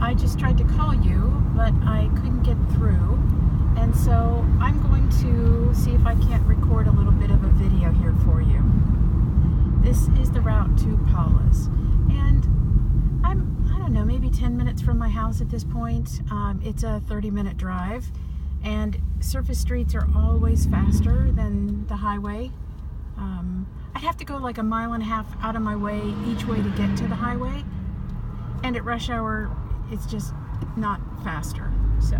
I just tried to call you, but I couldn't get through. And so I'm going to see if I can't record a little bit of a video here for you. This is the route to Paula's. And I don't know, maybe 10 minutes from my house at this point. It's a 30-minute drive. And surface streets are always faster than the highway. I'd have to go like a mile and a half out of my way each way to get to the highway. And at rush hour, it's just not faster. So.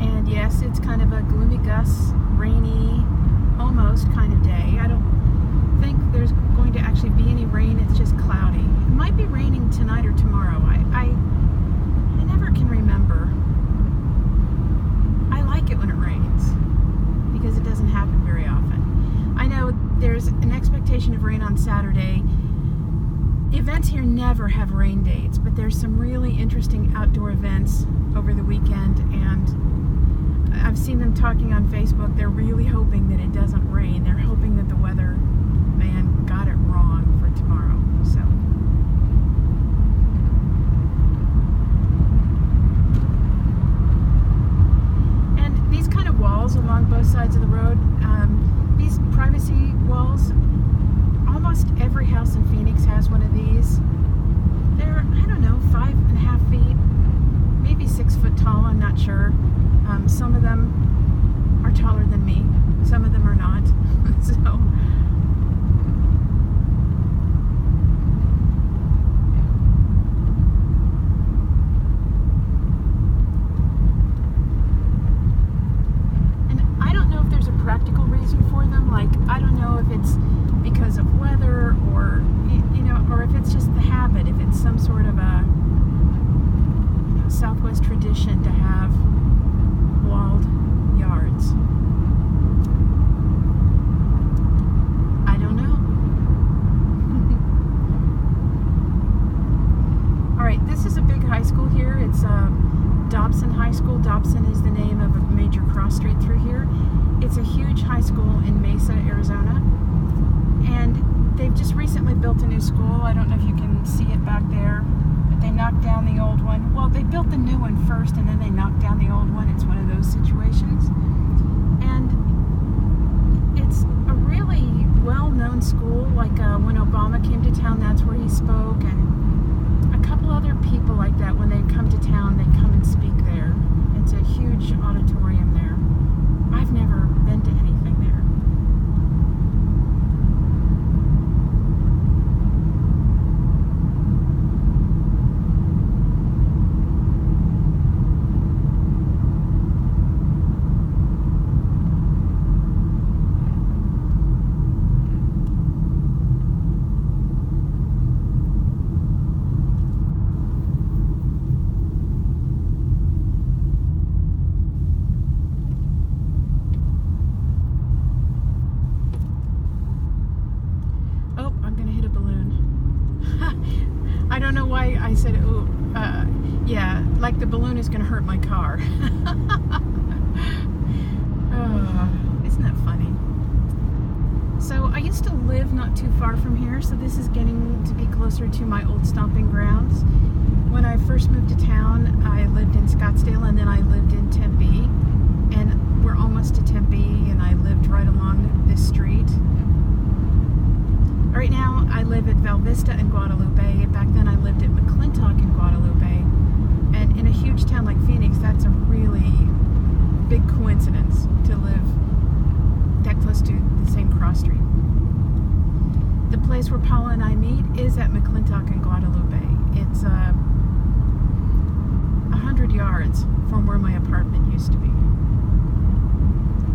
And yes, it's kind of a gloomy gust, rainy, almost kind of day. I don't think there's going to actually be any rain. It's just cloudy. It might be raining tonight or tomorrow. I never can remember. I like it when it rains because it doesn't happen very often. I know there's an expectation of rain on Saturday. Events here never have rain dates, but there's some really interesting outdoor events over the weekend, and I've seen them talking on Facebook. They're really hoping that it doesn't rain. They're hoping that the weather man got it wrong for tomorrow. So and these kind of walls along both sides of the road, these privacy walls, almost every house in Phoenix has one of these. They're, I don't know, 5.5 feet, maybe 6 foot tall, I'm not sure. Some of them are taller than me, some of them are not. So practical reason for them. Like, I don't know if it's because of weather or, you know, or if it's just the habit, if it's some sort of a Southwest tradition to have walled yards. I don't know. Alright, this is a big high school here. It's Dobson High School. Dobson is the name of a major cross street through here. It's a huge high school in Mesa, Arizona, and they've just recently built a new school. I don't know if you can see it back there, but they knocked down the old one. Well, they built the new one first, and then they knocked down the old one. It's one of those situations, and it's a really well-known school. Like when Obama came to town, that's where he spoke, and a couple other people like that, when they come to town, they come and speak there. It's a huge auditorium there. I've never been to anything there. I don't know why I said, oh, yeah, like the balloon is going to hurt my car. Isn't that funny? So I used to live not too far from here, so this is getting to be closer to my old stomping grounds. When I first moved to town, I lived in Scottsdale, and then I lived in Tempe, and we're almost to Tempe, and I lived right along this street. Right now, I live at Val Vista in Guadalupe. Back then, I lived at McClintock in Guadalupe. And in a huge town like Phoenix, that's a really big coincidence to live that close to the same cross street. The place where Paula and I meet is at McClintock in Guadalupe. It's 100 yards from where my apartment used to be,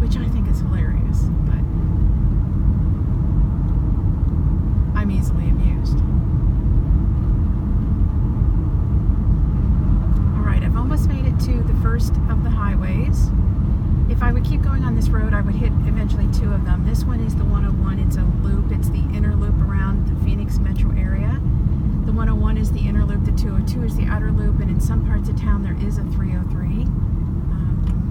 which I think is hilarious, but I'm easily amused. Alright, I've almost made it to the first of the highways. If I would keep going on this road, I would hit eventually two of them. This one is the 101. It's a loop. It's the inner loop around the Phoenix metro area. The 101 202 is the outer loop, and in some parts of town there is a 303,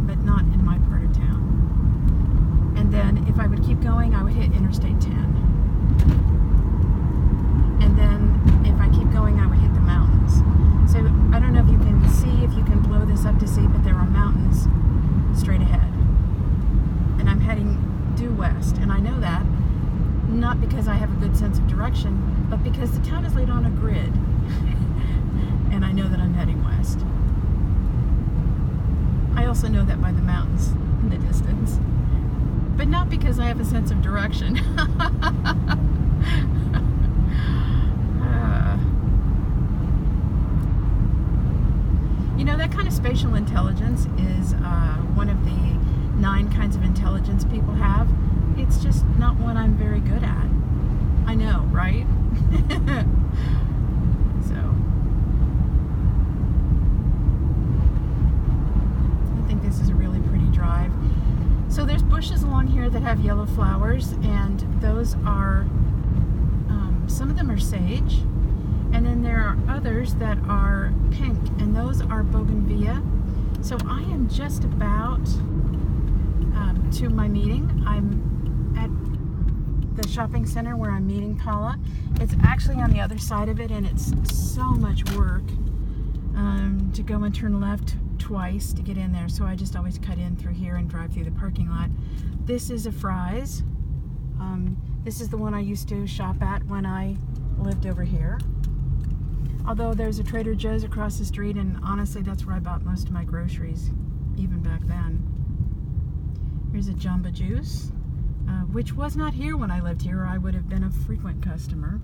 but not in my part of town. And then if I would keep going, I would hit Interstate 10. And then if I keep going, I would hit the mountains. So I don't know if you can see, if you can blow this up to see, but there are mountains straight ahead. And I'm heading due west, and I know that not because I have a good sense of direction, but because the town is laid on a grid. And I know that I'm heading west. I also know that by the mountains in the distance. But not because I have a sense of direction. You know, that kind of spatial intelligence is one of the 9 kinds of intelligence people have. It's just not one I'm very good at. I know, right? So, I think this is a really pretty drive. So there's bushes along here that have yellow flowers, and those are, some of them are sage, and then there are others that are pink, and those are bougainvillea. So I am just about to my meeting. I'm at the shopping center where I'm meeting Paula. It's actually on the other side of it, and it's so much work to go and turn left twice to get in there, so I just always cut in through here and drive through the parking lot. This is a Fry's. This is the one I used to shop at when I lived over here. Although there's a Trader Joe's across the street, and honestly that's where I bought most of my groceries, even back then. Here's a Jamba Juice, which was not here when I lived here, or I would have been a frequent customer.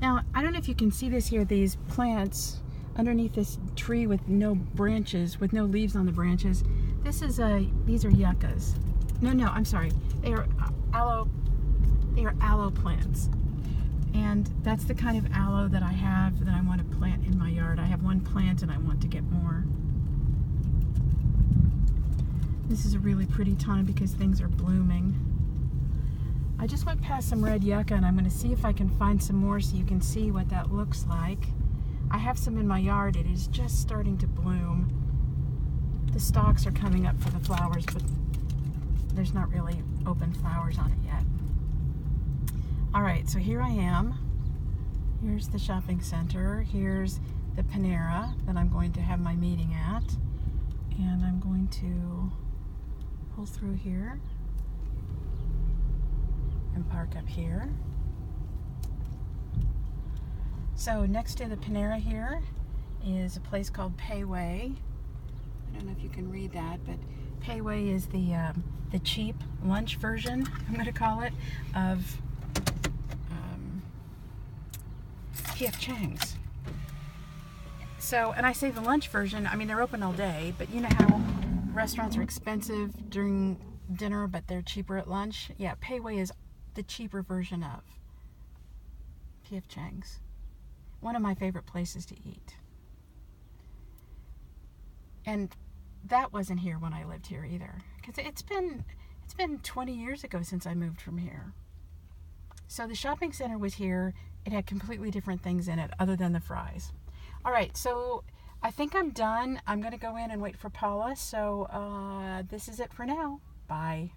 Now, I don't know if you can see this here, these plants underneath this tree with no branches, with no leaves on the branches. These are yuccas. No, I'm sorry. They are aloe plants. And that's the kind of aloe that I have that I want to plant in my yard. I have one plant and I want to get more. This is a really pretty time because things are blooming. I just went past some red yucca, and I'm going to see if I can find some more so you can see what that looks like. I have some in my yard. It is just starting to bloom. The stalks are coming up for the flowers, but there's not really open flowers on it yet. Alright, so here I am. Here's the shopping center. Here's the Panera that I'm going to have my meeting at. And I'm going to pull through here and park up here. So next to the Panera here is a place called Payway. I don't know if you can read that, but Payway is the cheap lunch version, I'm going to call it, of P.F. Chang's. So, and I say the lunch version, I mean they're open all day, but you know how restaurants are expensive during dinner, but they're cheaper at lunch? Yeah, Payway is the cheaper version of P.F. Chang's. One of my favorite places to eat. And that wasn't here when I lived here either, because it's been 20 years ago since I moved from here. So the shopping center was here. It had completely different things in it other than the fries. All right, so I think I'm done. I'm going to go in and wait for Paula. So this is it for now. Bye.